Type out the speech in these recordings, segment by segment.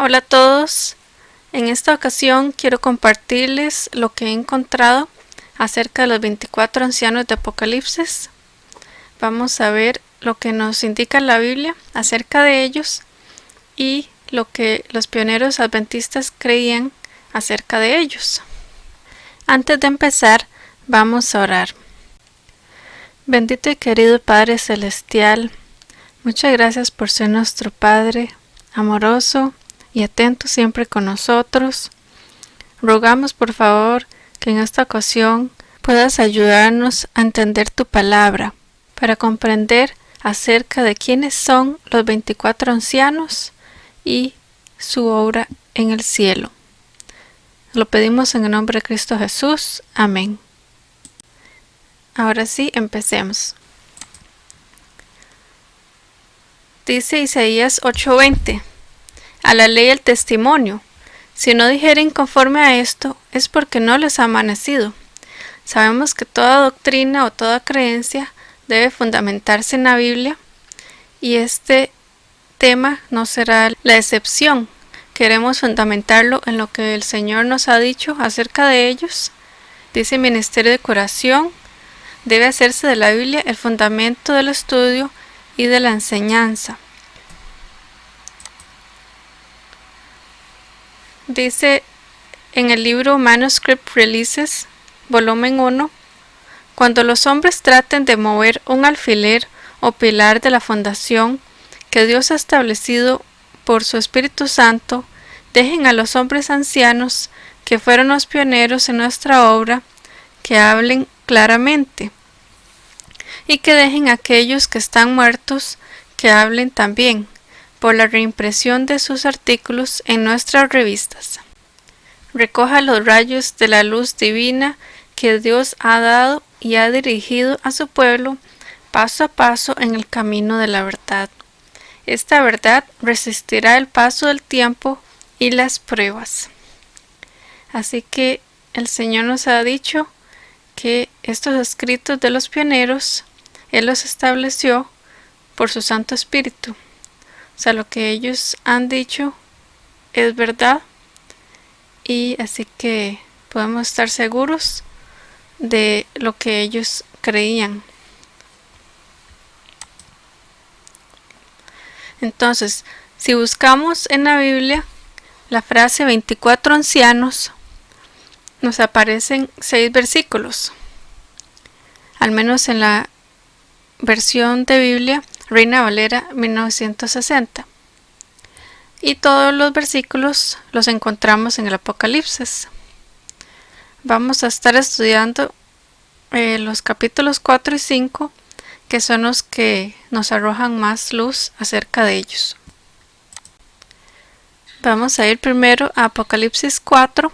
Hola a todos, en esta ocasión quiero compartirles lo que he encontrado acerca de los 24 ancianos de Apocalipsis. Vamos a ver lo que nos indica la Biblia acerca de ellos y lo que los pioneros adventistas creían acerca de ellos. Antes de empezar, vamos a orar. Bendito y querido Padre Celestial, muchas gracias por ser nuestro Padre amoroso y atento siempre con nosotros. Rogamos por favor que en esta ocasión puedas ayudarnos a entender tu palabra, para comprender acerca de quiénes son los 24 ancianos y su obra en el cielo. Lo pedimos en el nombre de Cristo Jesús. Amén. Ahora sí, empecemos. Dice Isaías 8:20: a la ley el testimonio. Si no dijeren conforme a esto, es porque no les ha amanecido. Sabemos que toda doctrina o toda creencia debe fundamentarse en la Biblia, y este tema no será la excepción. Queremos fundamentarlo en lo que el Señor nos ha dicho acerca de ellos. Dice el Ministerio de Curación: debe hacerse de la Biblia el fundamento del estudio y de la enseñanza. Dice en el libro Manuscript Releases, volumen 1, cuando los hombres traten de mover un alfiler o pilar de la fundación que Dios ha establecido por su Espíritu Santo, dejen a los hombres ancianos que fueron los pioneros en nuestra obra que hablen claramente, y que dejen a aquellos que están muertos que hablen también, por la reimpresión de sus artículos en nuestras revistas. Recoja los rayos de la luz divina que Dios ha dado y ha dirigido a su pueblo paso a paso en el camino de la verdad. Esta verdad resistirá el paso del tiempo y las pruebas. Así que el Señor nos ha dicho que estos escritos de los pioneros, Él los estableció por su Santo Espíritu. O sea, lo que ellos han dicho es verdad, y así que podemos estar seguros de lo que ellos creían. Entonces, si buscamos en la Biblia la frase 24 ancianos, nos aparecen 6 versículos, al menos en la versión de Biblia Reina Valera 1960. Y todos los versículos los encontramos en el Apocalipsis. Vamos a estar estudiando los capítulos 4 y 5, que son los que nos arrojan más luz acerca de ellos. Vamos a ir primero a Apocalipsis 4,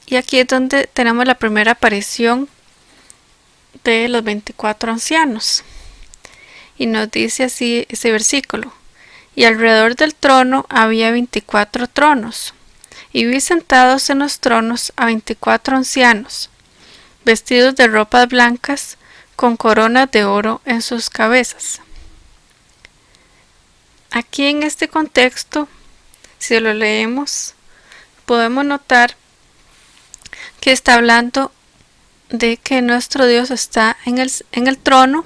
y aquí es donde tenemos la primera aparición de los 24 ancianos. Y nos dice así ese versículo: y alrededor del trono había 24 tronos, y vi sentados en los tronos a 24 ancianos, vestidos de ropas blancas, con coronas de oro en sus cabezas. Aquí en este contexto, si lo leemos, podemos notar que está hablando de que nuestro Dios está en el trono,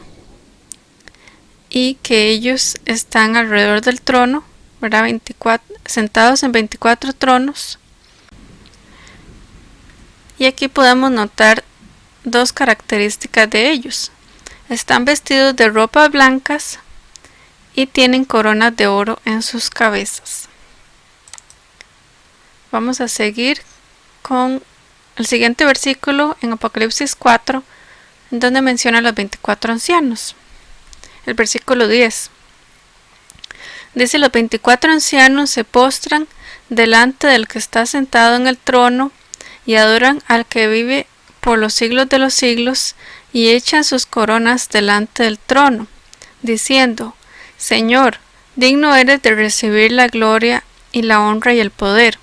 y que ellos están alrededor del trono, ¿verdad? Sentados en 24 tronos. Y aquí podemos notar dos características de ellos. Están vestidos de ropas blancas y tienen coronas de oro en sus cabezas. Vamos a seguir con el siguiente versículo en Apocalipsis 4, en donde menciona a los 24 ancianos. El versículo 10 dice: los 24 ancianos se postran delante del que está sentado en el trono y adoran al que vive por los siglos de los siglos, y echan sus coronas delante del trono, diciendo: Señor, digno eres de recibir la gloria y la honra y el poder,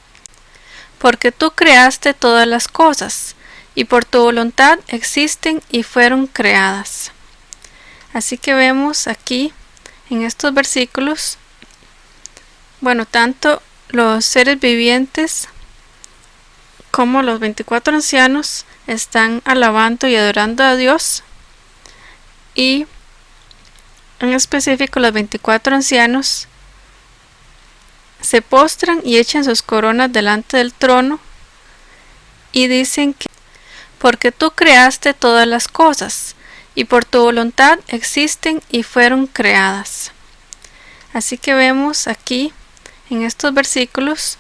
porque tú creaste todas las cosas, y por tu voluntad existen y fueron creadas. Así que vemos aquí en estos versículos, tanto los seres vivientes, como los 24 ancianos, están alabando y adorando a Dios, y en específico los 24 ancianos se postran y echan sus coronas delante del trono y dicen que porque tú creaste todas las cosas y por tu voluntad existen y fueron creadas. Así que vemos aquí en estos versículos,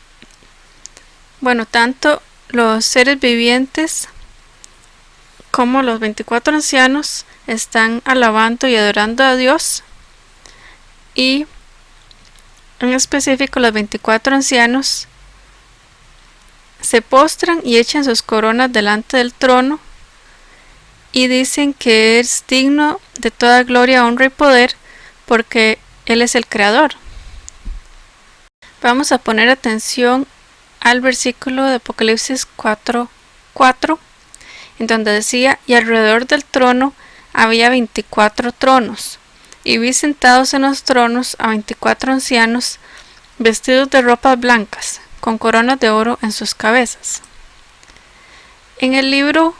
tanto los seres vivientes como los 24 ancianos están alabando y adorando a Dios, y en específico los 24 ancianos se postran y echan sus coronas delante del trono y dicen que es digno de toda gloria, honra y poder porque Él es el creador. Vamos a poner atención al versículo de Apocalipsis 4:4, en donde decía: y alrededor del trono había 24 tronos, y vi sentados en los tronos a 24 ancianos vestidos de ropas blancas, con coronas de oro en sus cabezas. En el libro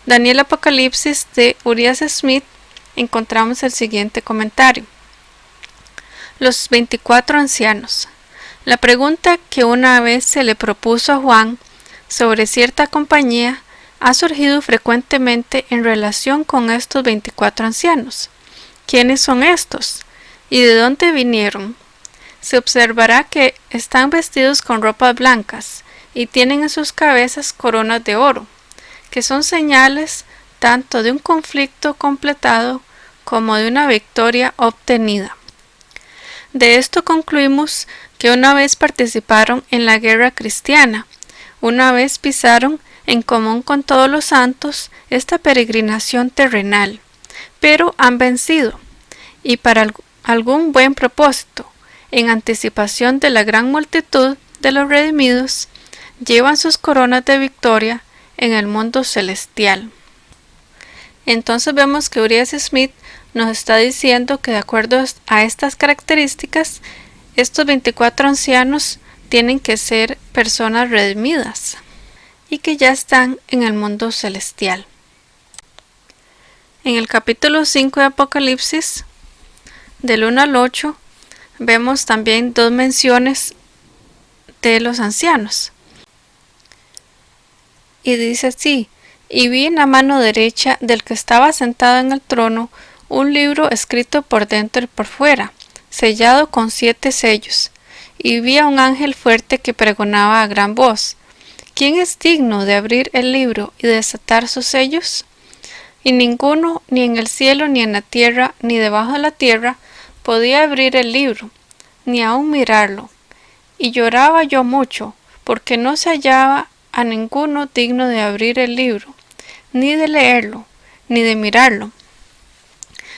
Daniel Apocalipsis de Uriah Smith encontramos el siguiente comentario: los 24 ancianos. La pregunta que una vez se le propuso a Juan sobre cierta compañía ha surgido frecuentemente en relación con estos 24 ancianos. ¿Quiénes son estos? ¿Y de dónde vinieron? Se observará que están vestidos con ropas blancas y tienen en sus cabezas coronas de oro, que son señales tanto de un conflicto completado como de una victoria obtenida. De esto concluimos que una vez participaron en la guerra cristiana, una vez pisaron en común con todos los santos esta peregrinación terrenal, pero han vencido, y para algún buen propósito, en anticipación de la gran multitud de los redimidos, llevan sus coronas de victoria en el mundo celestial. Entonces vemos que Uriah Smith nos está diciendo que de acuerdo a estas características, estos 24 ancianos tienen que ser personas redimidas y que ya están en el mundo celestial. En el capítulo 5 de Apocalipsis, del 1 al 8, vemos también dos menciones de los ancianos. Y dice así: y vi en la mano derecha del que estaba sentado en el trono un libro escrito por dentro y por fuera, sellado con 7 sellos, y vi a un ángel fuerte que pregonaba a gran voz: ¿quién es digno de abrir el libro y desatar sus sellos? Y ninguno, ni en el cielo, ni en la tierra, ni debajo de la tierra, podía abrir el libro, ni aun mirarlo. Y lloraba yo mucho, porque no se hallaba a ninguno digno de abrir el libro, ni de leerlo, ni de mirarlo.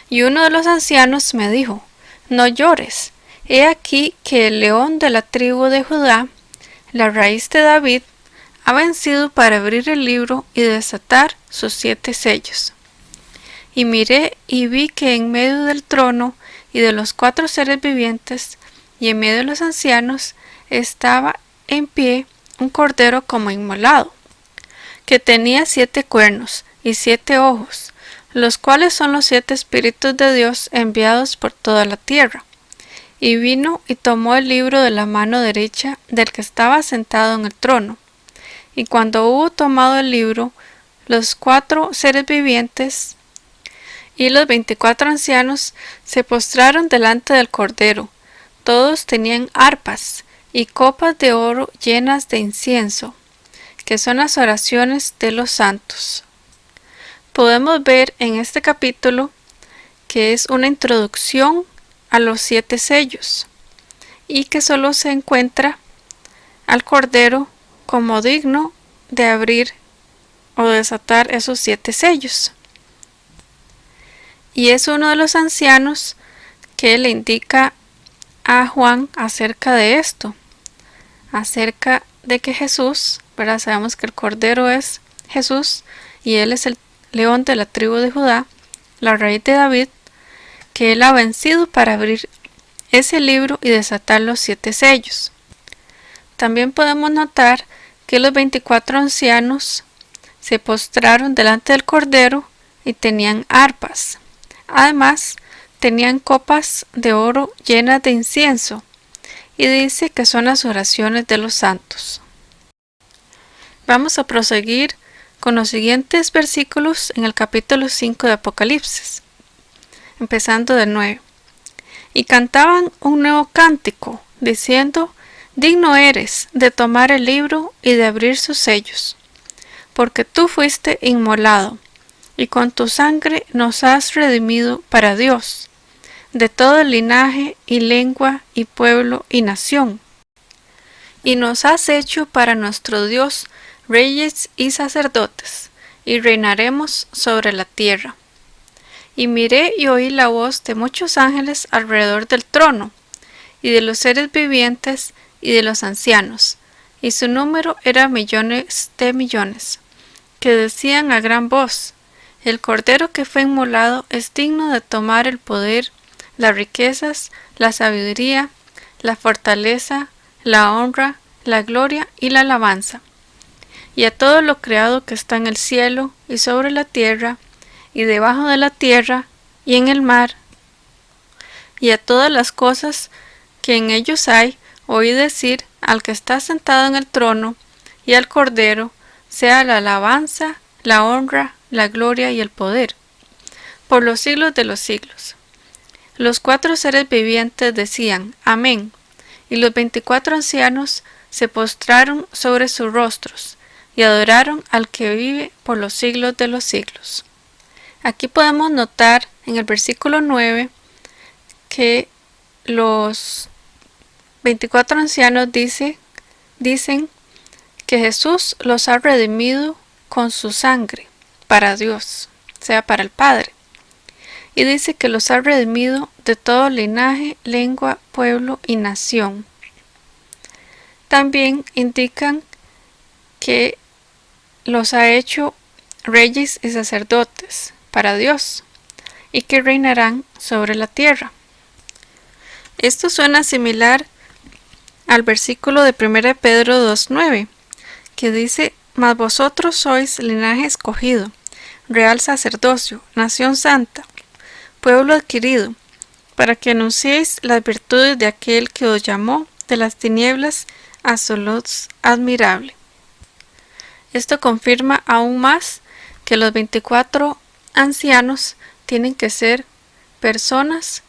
Y uno de los ancianos me dijo: no llores, he aquí que el león de la tribu de Judá, la raíz de David, ha vencido para abrir el libro y desatar sus 7 sellos. Y miré y vi que en medio del trono y de los 4 seres vivientes y en medio de los ancianos estaba en pie un cordero como inmolado, que tenía 7 cuernos y 7 ojos, los cuales son los 7 espíritus de Dios enviados por toda la tierra. Y vino y tomó el libro de la mano derecha del que estaba sentado en el trono. Y cuando hubo tomado el libro, los 4 seres vivientes y los 24 ancianos se postraron delante del cordero. Todos tenían arpas y copas de oro llenas de incienso, que son las oraciones de los santos. Podemos ver en este capítulo que es una introducción a los 7 sellos y que solo se encuentra al cordero como digno de abrir o desatar esos 7 sellos. Y es uno de los ancianos que le indica a Juan acerca de esto, acerca de que Jesús, ¿verdad? Sabemos que el cordero es Jesús y él es el león de la tribu de Judá, la raíz de David, que él ha vencido para abrir ese libro y desatar los 7 sellos. También podemos notar que los 24 ancianos se postraron delante del Cordero y tenían arpas. Además, tenían copas de oro llenas de incienso, y dice que son las oraciones de los santos. Vamos a proseguir con los siguientes versículos en el capítulo 5 de Apocalipsis, empezando del 9. Y cantaban un nuevo cántico, diciendo: Digno eres de tomar el libro y de abrir sus sellos, porque tú fuiste inmolado, y con tu sangre nos has redimido para Dios, de todo linaje y lengua y pueblo y nación. Y nos has hecho para nuestro Dios reyes y sacerdotes, y reinaremos sobre la tierra. Y miré y oí la voz de muchos ángeles alrededor del trono, y de los seres vivientes y de los ancianos, y su número era millones de millones, que decían a gran voz: El Cordero que fue inmolado es digno de tomar el poder, las riquezas, la sabiduría, la fortaleza, la honra, la gloria y la alabanza. Y a todo lo creado que está en el cielo y sobre la tierra y debajo de la tierra y en el mar, y a todas las cosas que en ellos hay, oí decir al que está sentado en el trono y al Cordero, sea la alabanza, la honra, la gloria y el poder, por los siglos de los siglos. Los 4 seres vivientes decían: Amén, y los 24 ancianos se postraron sobre sus rostros, y adoraron al que vive por los siglos de los siglos. Aquí podemos notar en el versículo 9 que los 24 ancianos dicen que Jesús los ha redimido con su sangre para Dios, o sea, para el Padre. Y dice que los ha redimido de todo linaje, lengua, pueblo y nación. También indican que los ha hecho reyes y sacerdotes para Dios, y que reinarán sobre la tierra. Esto suena similar al versículo de 1 Pedro 2:9, que dice: Mas vosotros sois linaje escogido, real sacerdocio, nación santa, pueblo adquirido, para que anunciéis las virtudes de aquel que os llamó de las tinieblas a su luz admirable. Esto confirma aún más que los 24 ancianos tienen que ser personas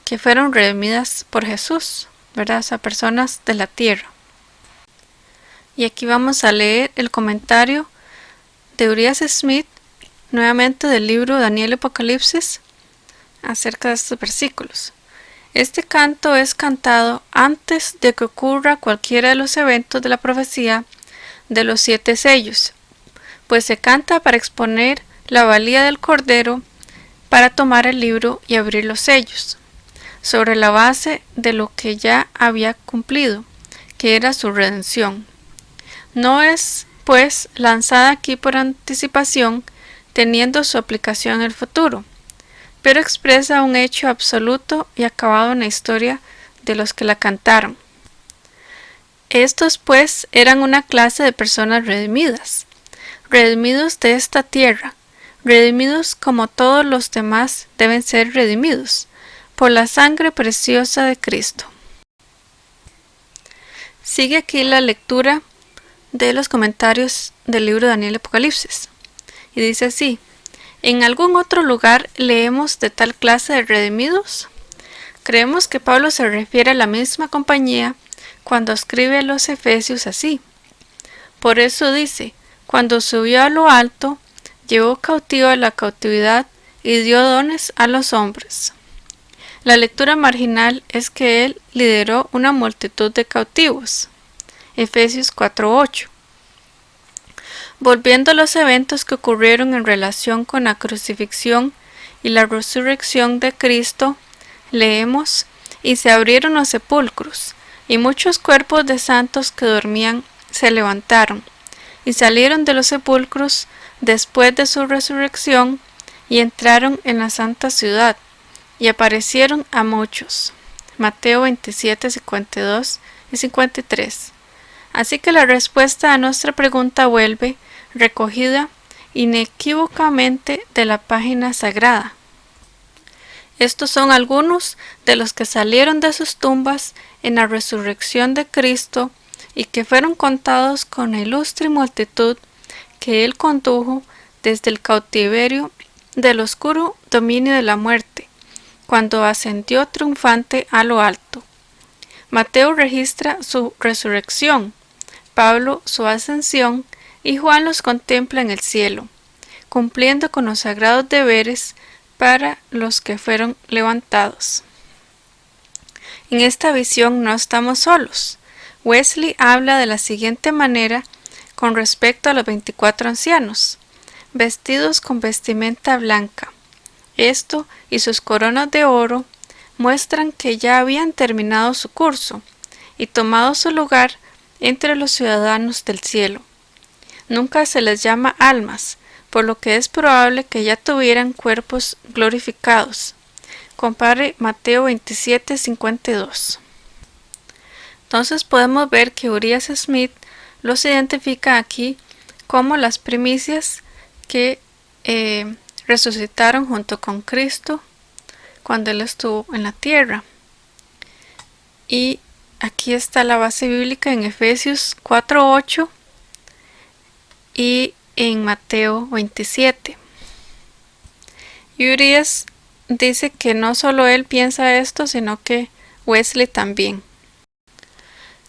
que fueron redimidas por Jesús, ¿verdad? O sea, personas de la tierra. Y aquí vamos a leer el comentario de Urias Smith, nuevamente del libro Daniel y Apocalipsis, acerca de estos versículos. Este canto es cantado antes de que ocurra cualquiera de los eventos de la profecía de los 7 sellos, pues se canta para exponer la valía del Cordero para tomar el libro y abrir los sellos, sobre la base de lo que ya había cumplido, que era su redención. No es, pues, lanzada aquí por anticipación, teniendo su aplicación en el futuro, pero expresa un hecho absoluto y acabado en la historia de los que la cantaron. Estos, pues, eran una clase de personas redimidas, redimidos de esta tierra, redimidos como todos los demás deben ser redimidos, por la sangre preciosa de Cristo. Sigue aquí la lectura de los comentarios del libro de Daniel y Apocalipsis, y dice así: ¿En algún otro lugar leemos de tal clase de redimidos? Creemos que Pablo se refiere a la misma compañía cuando escribe a los Efesios así. Por eso dice: cuando subió a lo alto, llevó cautiva la cautividad y dio dones a los hombres. La lectura marginal es que él lideró una multitud de cautivos. Efesios 4:8. Volviendo a los eventos que ocurrieron en relación con la crucifixión y la resurrección de Cristo, leemos: y se abrieron los sepulcros, y muchos cuerpos de santos que dormían se levantaron, y salieron de los sepulcros después de su resurrección, y entraron en la santa ciudad, y aparecieron a muchos. Mateo 27:52 y 53. Así que la respuesta a nuestra pregunta vuelve recogida inequívocamente de la página sagrada. Estos son algunos de los que salieron de sus tumbas en la resurrección de Cristo y que fueron contados con la ilustre multitud que Él condujo desde el cautiverio del oscuro dominio de la muerte, cuando ascendió triunfante a lo alto. Mateo registra su resurrección, Pablo su ascensión y Juan los contempla en el cielo, cumpliendo con los sagrados deberes para los que fueron levantados. En esta visión no estamos solos. Wesley habla de la siguiente manera con respecto a los 24 ancianos, vestidos con vestimenta blanca. Esto y sus coronas de oro muestran que ya habían terminado su curso y tomado su lugar entre los ciudadanos del cielo. Nunca se les llama almas, por lo que es probable que ya tuvieran cuerpos glorificados. Compare Mateo 27:52. Entonces podemos ver que Urias Smith los identifica aquí como las primicias que resucitaron junto con Cristo cuando Él estuvo en la tierra. Y aquí está la base bíblica en Efesios 4:8 y en Mateo 27. Urias dice que no solo él piensa esto, sino que Wesley también.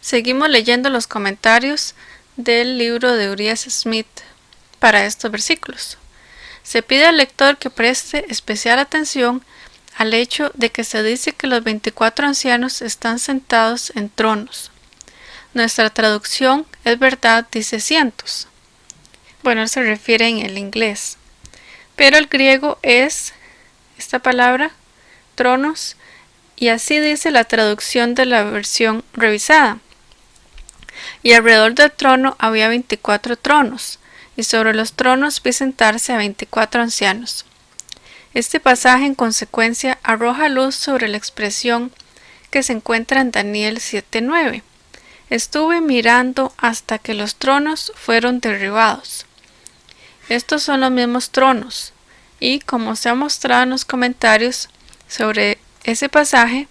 Seguimos leyendo los comentarios del libro de Urias Smith para estos versículos. Se pide al lector que preste especial atención al hecho de que se dice que los 24 ancianos están sentados en tronos. Nuestra traducción es verdad, dice cientos. Bueno, se refiere en el inglés. Pero el griego es esta palabra, tronos, y así dice la traducción de la versión revisada. Y alrededor del trono había 24 tronos, y sobre los tronos vi sentarse a 24 ancianos. Este pasaje en consecuencia arroja luz sobre la expresión que se encuentra en Daniel 7:9. Estuve mirando hasta que los tronos fueron derribados. Estos son los mismos tronos, y como se ha mostrado en los comentarios sobre ese pasaje,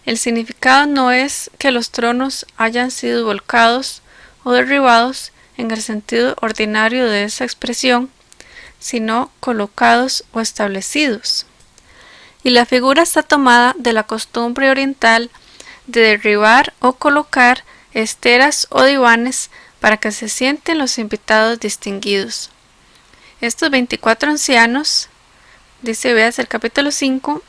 el significado no es que los tronos hayan sido volcados o derribados en el sentido ordinario de esa expresión, sino colocados o establecidos. Y la figura está tomada de la costumbre oriental de derribar o colocar esteras o divanes para que se sienten los invitados distinguidos. Estos 24 ancianos, dice veas el capítulo 5,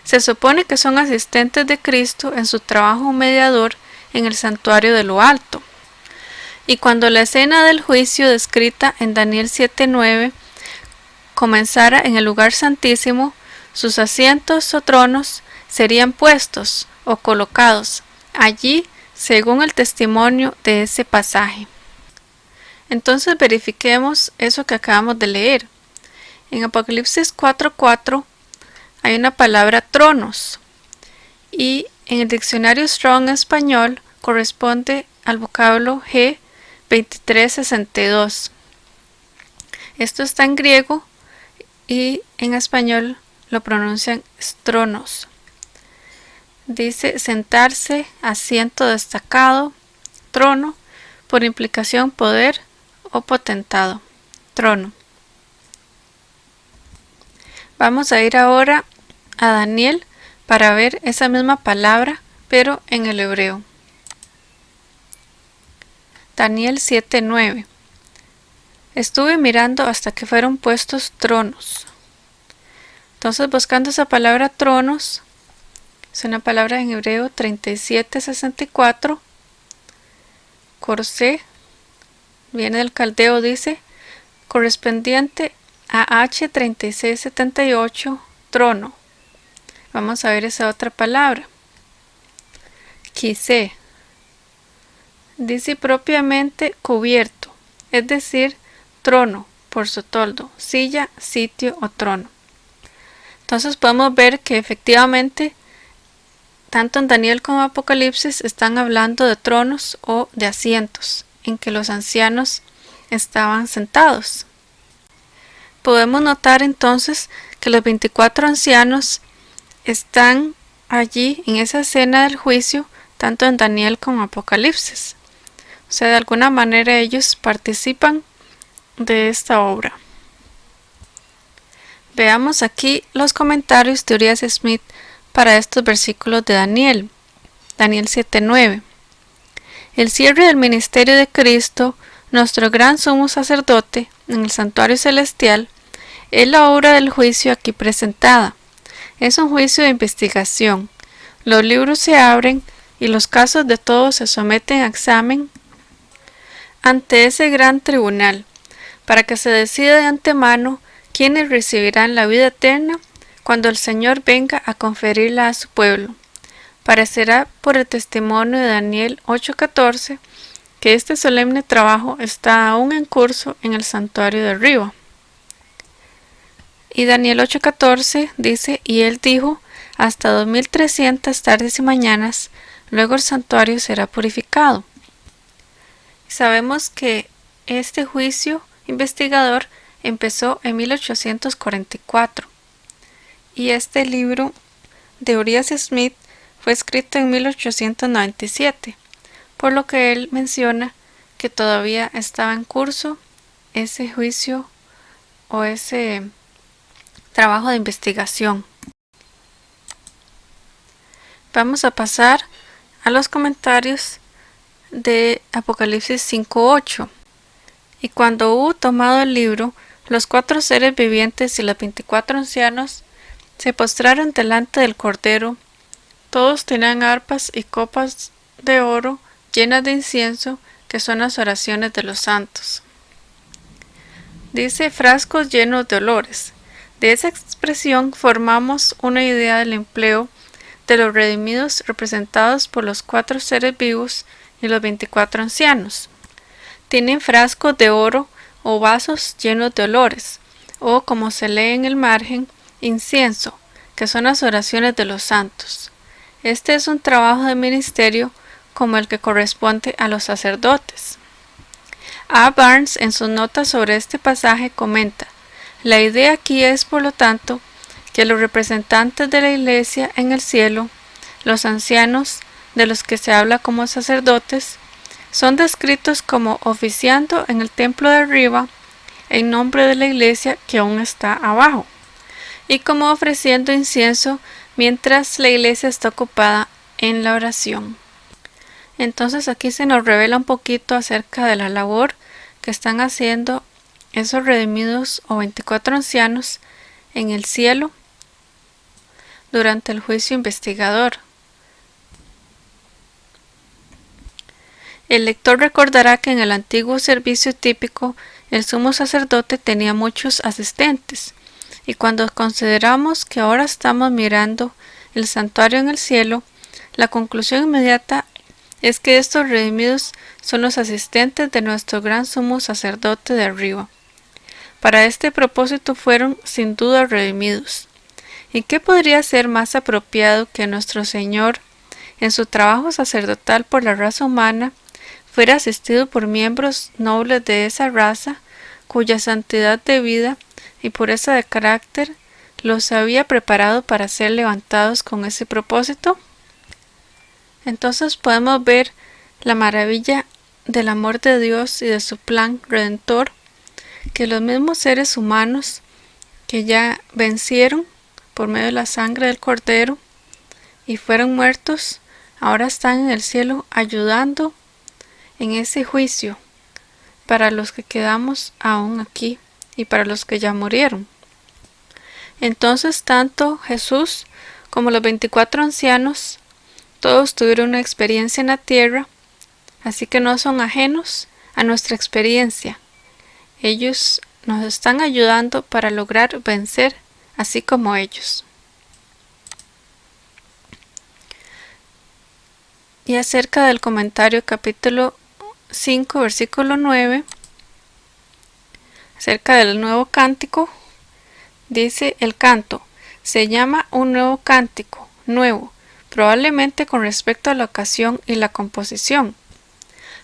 se supone que son asistentes de Cristo en su trabajo mediador en el santuario de lo alto. Y cuando la escena del juicio descrita en Daniel 7:9 comenzara en el lugar santísimo, sus asientos o tronos serían puestos o colocados allí según el testimonio de ese pasaje. Entonces verifiquemos eso que acabamos de leer. En Apocalipsis 4:4 hay una palabra tronos y en el diccionario Strong español corresponde al vocablo G2362. Esto está en griego y en español lo pronuncian stronos. Dice sentarse, asiento destacado, trono, por implicación poder o potentado, trono. Vamos a ir ahora a Daniel para ver esa misma palabra, pero en el hebreo. Daniel 7:9. Estuve mirando hasta que fueron puestos tronos. Entonces, buscando esa palabra tronos, es una palabra en hebreo 3764. Corsé, viene del caldeo, dice, correspondiente a H3678, trono. Vamos a ver esa otra palabra. Quise. Dice propiamente cubierto, es decir, trono, por su toldo, silla, sitio o trono. Entonces podemos ver que efectivamente tanto en Daniel como Apocalipsis están hablando de tronos o de asientos en que los ancianos estaban sentados. Podemos notar entonces que los 24 ancianos están allí en esa escena del juicio, tanto en Daniel como Apocalipsis. O sea, de alguna manera ellos participan de esta obra. Veamos aquí los comentarios de Urias Smith para estos versículos de Daniel. Daniel 7:9. El cierre del ministerio de Cristo, nuestro gran sumo sacerdote, en el santuario celestial, es la obra del juicio aquí presentada. Es un juicio de investigación. Los libros se abren y los casos de todos se someten a examen ante ese gran tribunal, para que se decida de antemano quiénes recibirán la vida eterna cuando el Señor venga a conferirla a su pueblo. Parecerá por el testimonio de Daniel 8:14 que este solemne trabajo está aún en curso en el santuario de arriba. Y Daniel 8:14 dice: y él dijo, hasta 2300 tardes y mañanas, luego el santuario será purificado. Sabemos que este juicio investigador empezó en 1844 y este libro de Urias Smith fue escrito en 1897, por lo que él menciona que todavía estaba en curso ese juicio o ese trabajo de investigación. Vamos a pasar a los comentarios de Apocalipsis 5:8. Y cuando hubo tomado el libro, los 4 seres vivientes y los 24 ancianos se postraron delante del Cordero. Todos tenían arpas y copas de oro llenas de incienso, que son las oraciones de los santos. Dice frascos llenos de olores. De esa expresión formamos una idea del empleo de los redimidos representados por los 4 seres vivos y los 24 ancianos. Tienen frascos de oro o vasos llenos de olores, o como se lee en el margen, incienso, que son las oraciones de los santos. Este es un trabajo de ministerio como el que corresponde a los sacerdotes. A. Barnes, en sus notas sobre este pasaje, comenta: la idea aquí es, por lo tanto, que los representantes de la Iglesia en el cielo, los ancianos, de los que se habla como sacerdotes, son descritos como oficiando en el templo de arriba en nombre de la Iglesia que aún está abajo, y como ofreciendo incienso mientras la Iglesia está ocupada en la oración. Entonces aquí se nos revela un poquito acerca de la labor que están haciendo esos redimidos o 24 ancianos en el cielo durante el juicio investigador. El lector recordará que en el antiguo servicio típico el sumo sacerdote tenía muchos asistentes, y cuando consideramos que ahora estamos mirando el santuario en el cielo, la conclusión inmediata es que estos redimidos son los asistentes de nuestro gran sumo sacerdote de arriba. Para este propósito fueron sin duda redimidos. ¿Y qué podría ser más apropiado que nuestro Señor, en su trabajo sacerdotal por la raza humana, fuera asistido por miembros nobles de esa raza, cuya santidad de vida y pureza de carácter los había preparado para ser levantados con ese propósito? Entonces podemos ver la maravilla del amor de Dios y de su plan redentor, que los mismos seres humanos que ya vencieron por medio de la sangre del Cordero y fueron muertos, ahora están en el cielo ayudando en ese juicio para los que quedamos aún aquí y para los que ya murieron. Entonces tanto Jesús como los 24 ancianos, todos tuvieron una experiencia en la tierra, así que no son ajenos a nuestra experiencia. Ellos nos están ayudando para lograr vencer, así como ellos. Y acerca del comentario capítulo 5, versículo 9, acerca del nuevo cántico, dice: el canto se llama un nuevo cántico, nuevo, probablemente con respecto a la ocasión y la composición.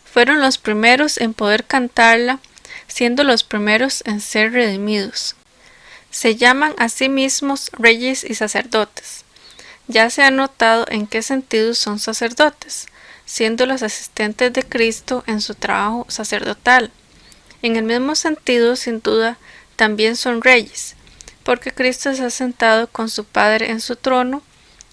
Fueron los primeros en poder cantarla, siendo los primeros en ser redimidos. Se llaman a sí mismos reyes y sacerdotes. Ya se ha notado en qué sentido son sacerdotes, siendo los asistentes de Cristo en su trabajo sacerdotal. En el mismo sentido, sin duda, también son reyes, porque Cristo se ha sentado con su Padre en su trono,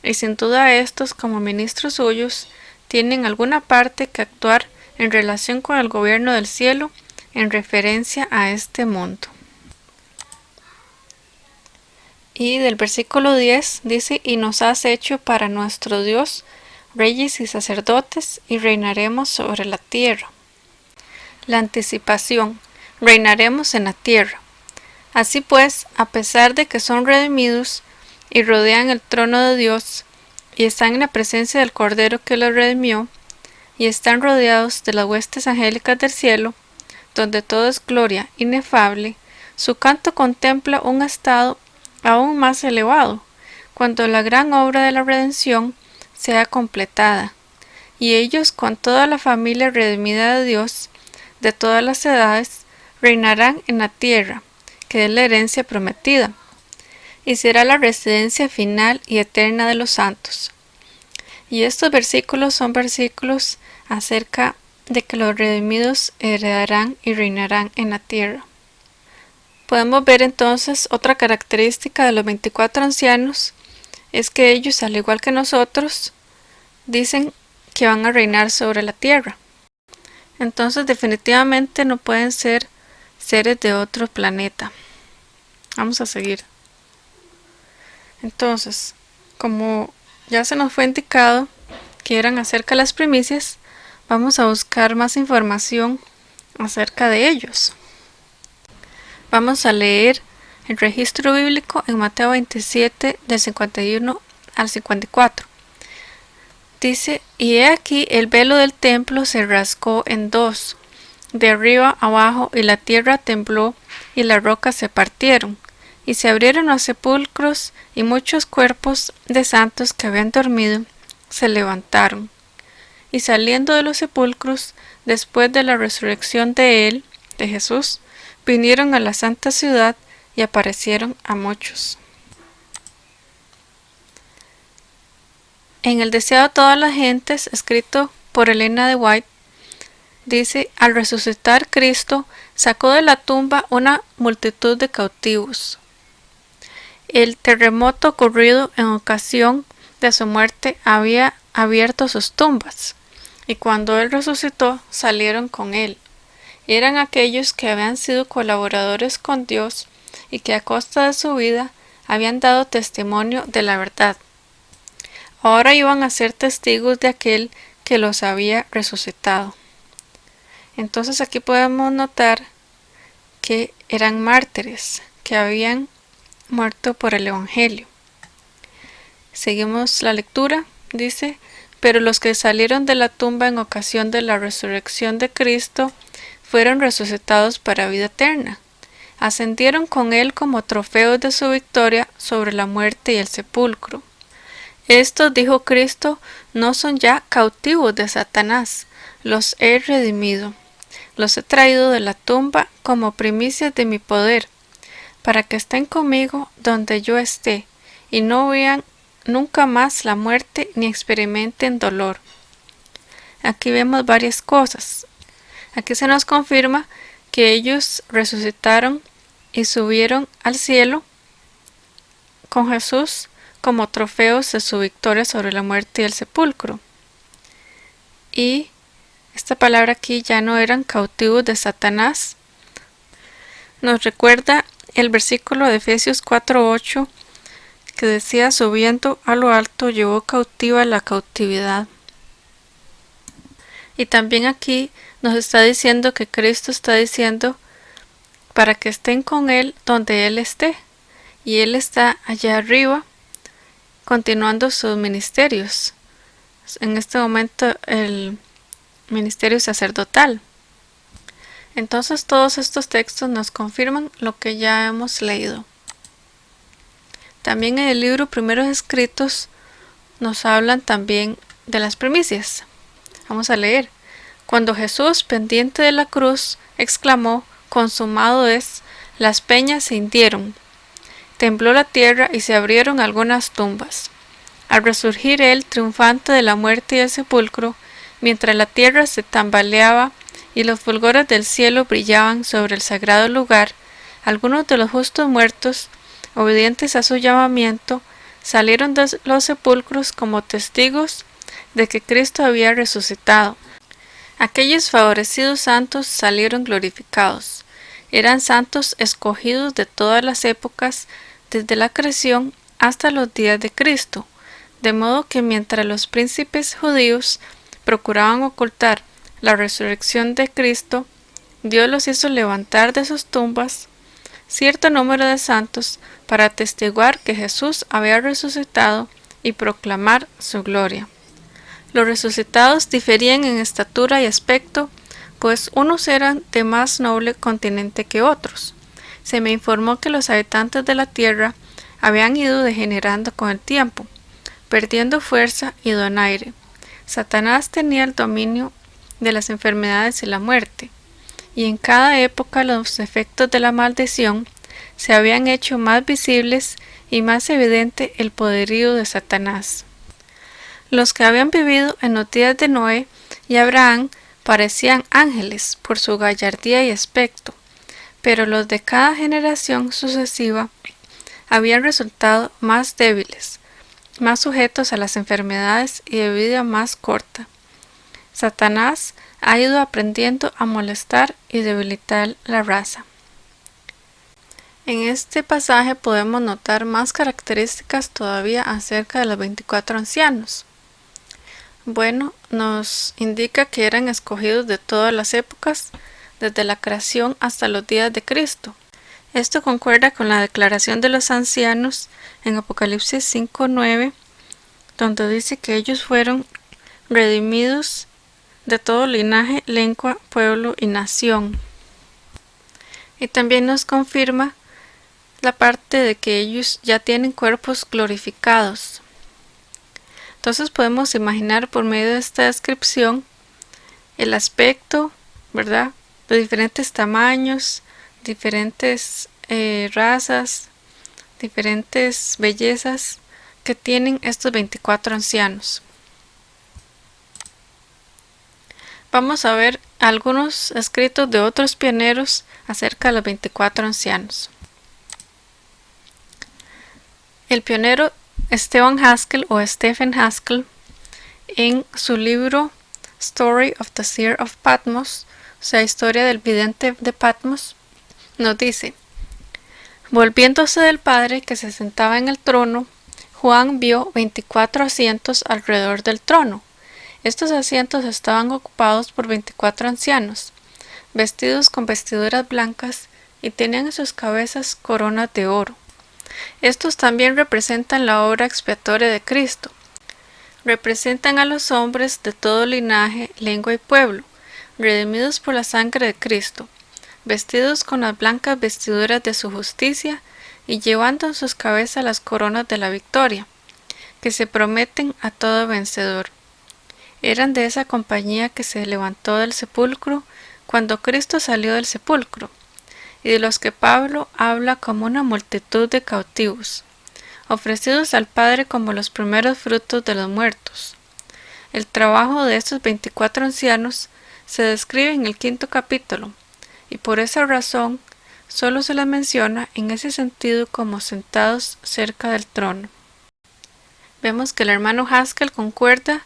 y sin duda estos, como ministros suyos, tienen alguna parte que actuar en relación con el gobierno del cielo en referencia a este mundo. Y del versículo 10 dice: y nos has hecho para nuestro Dios reyes y sacerdotes, y reinaremos sobre la tierra. La anticipación: reinaremos en la tierra. Así pues, a pesar de que son redimidos y rodean el trono de Dios, y están en la presencia del Cordero que los redimió, y están rodeados de las huestes angélicas del cielo, donde todo es gloria inefable, su canto contempla un estado aún más elevado, cuando la gran obra de la redención sea completada, y ellos, con toda la familia redimida de Dios, de todas las edades, reinarán en la tierra, que es la herencia prometida, y será la residencia final y eterna de los santos. Y estos versículos son versículos acerca de que los redimidos heredarán y reinarán en la tierra. Podemos ver entonces otra característica de los 24 ancianos, es que ellos, al igual que nosotros, dicen que van a reinar sobre la tierra. Entonces definitivamente no pueden ser seres de otro planeta. Vamos a seguir. Entonces, como ya se nos fue indicado que eran acerca de las primicias, vamos a buscar más información acerca de ellos. Vamos a leer el registro bíblico en Mateo 27 del 51 al 54. Dice: y he aquí el velo del templo se rasgó en dos, de arriba abajo, y la tierra tembló y las rocas se partieron, y se abrieron los sepulcros, y muchos cuerpos de santos que habían dormido se levantaron. Y saliendo de los sepulcros, después de la resurrección de él, de Jesús, vinieron a la santa ciudad y aparecieron a muchos. En El deseo de todas las gentes, escrito por Elena de White, dice: al resucitar Cristo, sacó de la tumba una multitud de cautivos. El terremoto ocurrido en ocasión de su muerte había abierto sus tumbas, y cuando él resucitó, salieron con él. Eran aquellos que habían sido colaboradores con Dios y que a costa de su vida habían dado testimonio de la verdad. Ahora iban a ser testigos de aquel que los había resucitado. Entonces aquí podemos notar que eran mártires, que habían muerto por el Evangelio. Seguimos la lectura. Dice: pero los que salieron de la tumba en ocasión de la resurrección de Cristo fueron resucitados para vida eterna. Ascendieron con él como trofeos de su victoria sobre la muerte y el sepulcro. Estos, dijo Cristo, no son ya cautivos de Satanás, los he redimido. Los he traído de la tumba como primicias de mi poder, para que estén conmigo donde yo esté, y no vean nunca más la muerte ni experimenten dolor. Aquí vemos varias cosas. Aquí se nos confirma que ellos resucitaron y subieron al cielo con Jesús como trofeos de su victoria sobre la muerte y el sepulcro. Y esta palabra aquí, ya no eran cautivos de Satanás, nos recuerda el versículo de Efesios 4:8 que decía: subiendo a lo alto llevó cautiva la cautividad. Y también aquí nos está diciendo que Cristo está diciendo para que estén con él donde él esté, y él está allá arriba continuando sus ministerios, en este momento el ministerio sacerdotal. Entonces todos estos textos nos confirman lo que ya hemos leído. También en el libro Primeros Escritos nos hablan también de las primicias. Vamos a leer. Cuando Jesús, pendiente de la cruz, exclamó: «Consumado es», las peñas se hundieron, tembló la tierra y se abrieron algunas tumbas. Al resurgir él, triunfante de la muerte y el sepulcro, mientras la tierra se tambaleaba y los fulgores del cielo brillaban sobre el sagrado lugar, algunos de los justos muertos, obedientes a su llamamiento, salieron de los sepulcros como testigos de que Cristo había resucitado. Aquellos favorecidos santos salieron glorificados. Eran santos escogidos de todas las épocas, desde la creación hasta los días de Cristo, de modo que mientras los príncipes judíos procuraban ocultar la resurrección de Cristo, Dios los hizo levantar de sus tumbas cierto número de santos para atestiguar que Jesús había resucitado y proclamar su gloria. Los resucitados diferían en estatura y aspecto, pues unos eran de más noble continente que otros. Se me informó que los habitantes de la tierra habían ido degenerando con el tiempo, perdiendo fuerza y donaire. Satanás tenía el dominio de las enfermedades y la muerte, y en cada época los efectos de la maldición se habían hecho más visibles y más evidente el poderío de Satanás. Los que habían vivido en los días de Noé y Abraham parecían ángeles por su gallardía y aspecto, pero los de cada generación sucesiva habían resultado más débiles, más sujetos a las enfermedades y de vida más corta. Satanás ha ido aprendiendo a molestar y debilitar la raza. En este pasaje podemos notar más características todavía acerca de los 24 ancianos. Bueno, nos indica que eran escogidos de todas las épocas, desde la creación hasta los días de Cristo. Esto concuerda con la declaración de los ancianos en Apocalipsis 5:9, donde dice que ellos fueron redimidos de todo linaje, lengua, pueblo y nación. Y también nos confirma la parte de que ellos ya tienen cuerpos glorificados. Entonces podemos imaginar por medio de esta descripción el aspecto, ¿verdad?, de diferentes tamaños, diferentes razas, diferentes bellezas que tienen estos 24 ancianos. Vamos a ver algunos escritos de otros pioneros acerca de los 24 ancianos. El pionero Stephen Haskell, en su libro Story of the Seer of Patmos, o sea, historia del vidente de Patmos, nos dice: volviéndose del Padre que se sentaba en el trono, Juan vio 24 asientos alrededor del trono. Estos asientos estaban ocupados por 24 ancianos, vestidos con vestiduras blancas, y tenían en sus cabezas coronas de oro. Estos también representan la obra expiatoria de Cristo. Representan a los hombres de todo linaje, lengua y pueblo, redimidos por la sangre de Cristo, vestidos con las blancas vestiduras de su justicia y llevando en sus cabezas las coronas de la victoria, que se prometen a todo vencedor. Eran de esa compañía que se levantó del sepulcro cuando Cristo salió del sepulcro, y de los que Pablo habla como una multitud de cautivos, ofrecidos al Padre como los primeros frutos de los muertos. El trabajo de estos 24 ancianos se describe en el 5º capítulo, y por esa razón solo se les menciona en ese sentido como sentados cerca del trono. Vemos que el hermano Haskell concuerda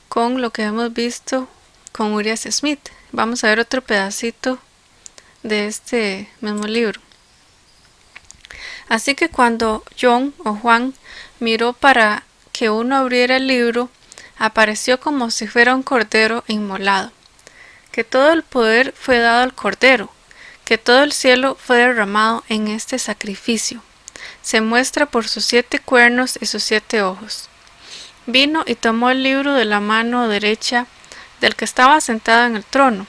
con lo que hemos visto con Uriah Smith. Vamos a ver otro pedacito de este mismo libro. Así que cuando John o Juan miró para que uno abriera el libro, apareció como si fuera un cordero inmolado, que todo el poder fue dado al cordero, que todo el cielo fue derramado en este sacrificio. Se muestra por sus 7 cuernos y sus 7 ojos. Vino y tomó el libro de la mano derecha del que estaba sentado en el trono,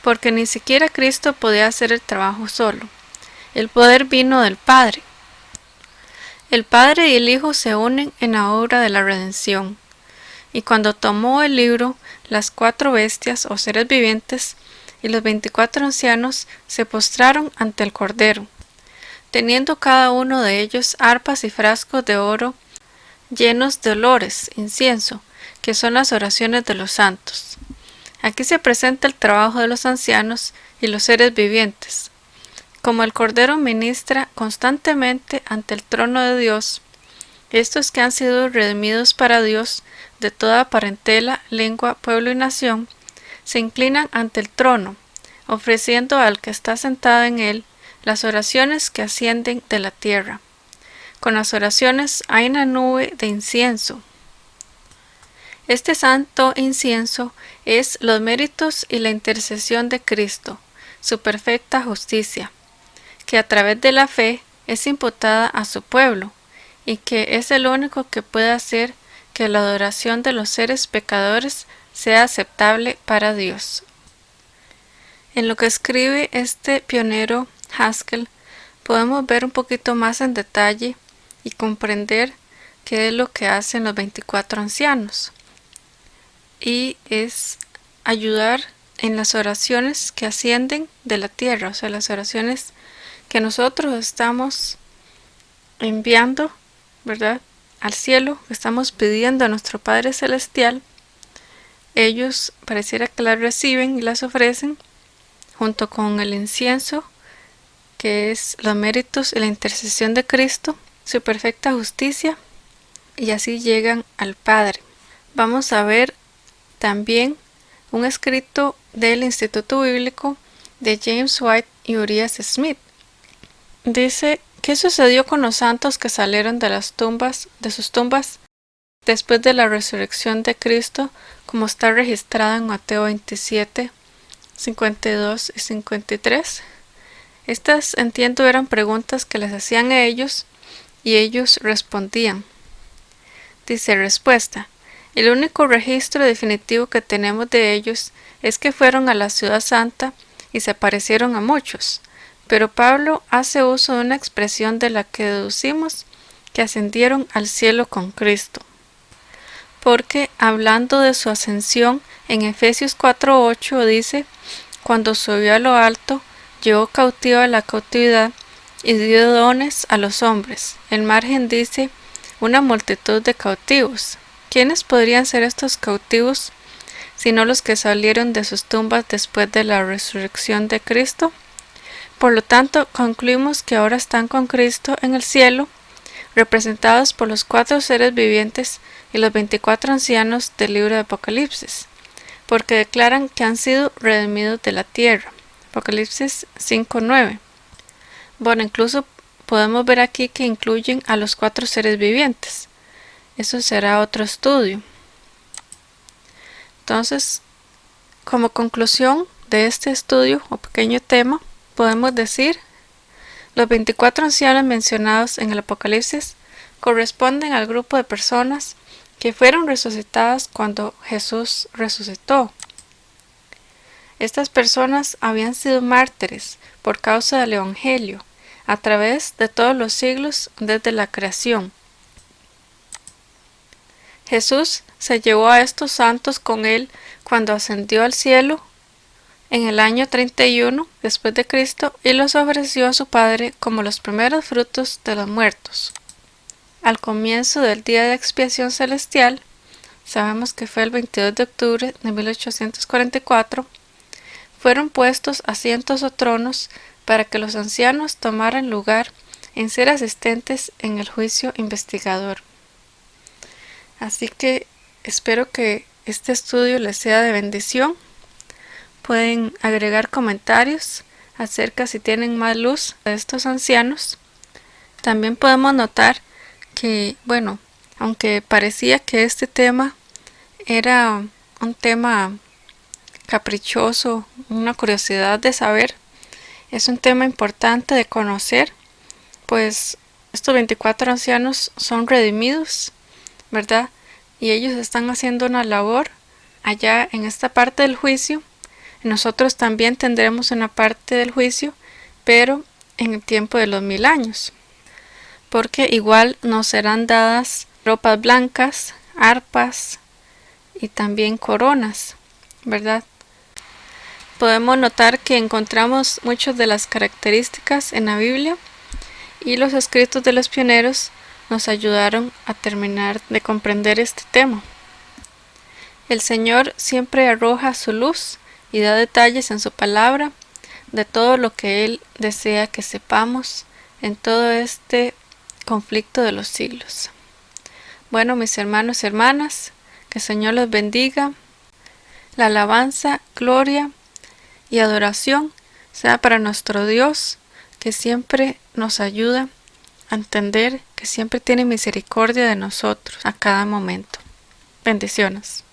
porque ni siquiera Cristo podía hacer el trabajo solo. El poder vino del Padre. El Padre y el Hijo se unen en la obra de la redención. Y cuando tomó el libro, las 4 bestias o seres vivientes y los 24 ancianos se postraron ante el Cordero, teniendo cada uno de ellos arpas y frascos de oro llenos de olores, incienso, que son las oraciones de los santos. Aquí se presenta el trabajo de los ancianos y los seres vivientes. Como el Cordero ministra constantemente ante el trono de Dios, estos que han sido redimidos para Dios de toda parentela, lengua, pueblo y nación, se inclinan ante el trono, ofreciendo al que está sentado en él las oraciones que ascienden de la tierra. Con las oraciones hay una nube de incienso. Este santo incienso es los méritos y la intercesión de Cristo, su perfecta justicia, que a través de la fe es imputada a su pueblo, y que es el único que puede hacer que la adoración de los seres pecadores sea aceptable para Dios. En lo que escribe este pionero Haskell, podemos ver un poquito más en detalle y comprender qué es lo que hacen los 24 ancianos. Y es ayudar en las oraciones que ascienden de la tierra, o sea, las oraciones que nosotros estamos enviando, ¿verdad?, al cielo, que estamos pidiendo a nuestro Padre Celestial. Ellos pareciera que las reciben y las ofrecen junto con el incienso, que es los méritos y la intercesión de Cristo, su perfecta justicia, y así llegan al Padre. Vamos a ver también un escrito del Instituto Bíblico de James White y Urias Smith. Dice: ¿qué sucedió con los santos que salieron de sus tumbas después de la resurrección de Cristo, como está registrado en Mateo 27, 52 y 53? Estas, entiendo, eran preguntas que les hacían a ellos y ellos respondían. Dice: respuesta: el único registro definitivo que tenemos de ellos es que fueron a la ciudad santa y se aparecieron a muchos. Pero Pablo hace uso de una expresión de la que deducimos que ascendieron al cielo con Cristo. Porque, hablando de su ascensión, en Efesios 4:8 dice: cuando subió a lo alto, llevó cautiva la cautividad y dio dones a los hombres. El margen dice: una multitud de cautivos. ¿Quiénes podrían ser estos cautivos, sino los que salieron de sus tumbas después de la resurrección de Cristo? Por lo tanto, concluimos que ahora están con Cristo en el cielo, representados por los 4 seres vivientes y los 24 ancianos del libro de Apocalipsis, porque declaran que han sido redimidos de la tierra. Apocalipsis 5:9. Bueno, incluso podemos ver aquí que incluyen a los 4 seres vivientes. Eso será otro estudio. Entonces, como conclusión de este estudio o pequeño tema, podemos decir: los 24 ancianos mencionados en el Apocalipsis corresponden al grupo de personas que fueron resucitadas cuando Jesús resucitó. Estas personas habían sido mártires por causa del Evangelio a través de todos los siglos desde la creación. Jesús se llevó a estos santos con él cuando ascendió al cielo en el año 31 después de Cristo y los ofreció a su Padre como los primeros frutos de los muertos. Al comienzo del día de expiación celestial, sabemos que fue el 22 de octubre de 1844, fueron puestos asientos o tronos para que los ancianos tomaran lugar en ser asistentes en el juicio investigador. Así que espero que este estudio les sea de bendición. Pueden agregar comentarios acerca si tienen más luz de estos ancianos. También podemos notar que, bueno, aunque parecía que este tema era un tema caprichoso, una curiosidad de saber, es un tema importante de conocer, pues estos 24 ancianos son redimidos, ¿verdad? Y ellos están haciendo una labor allá en esta parte del juicio. Nosotros también tendremos una parte del juicio, pero en el tiempo de los 1000 años. porque igual nos serán dadas ropas blancas, arpas y también coronas, ¿verdad? Podemos notar que encontramos muchas de las características en la Biblia y los escritos de los pioneros nos ayudaron a terminar de comprender este tema. El Señor siempre arroja su luz y da detalles en su palabra de todo lo que Él desea que sepamos en todo este conflicto de los siglos. Bueno, mis hermanos y hermanas, que el Señor los bendiga. La alabanza, gloria y adoración sea para nuestro Dios, que siempre nos ayuda a entender que siempre tiene misericordia de nosotros a cada momento. Bendiciones.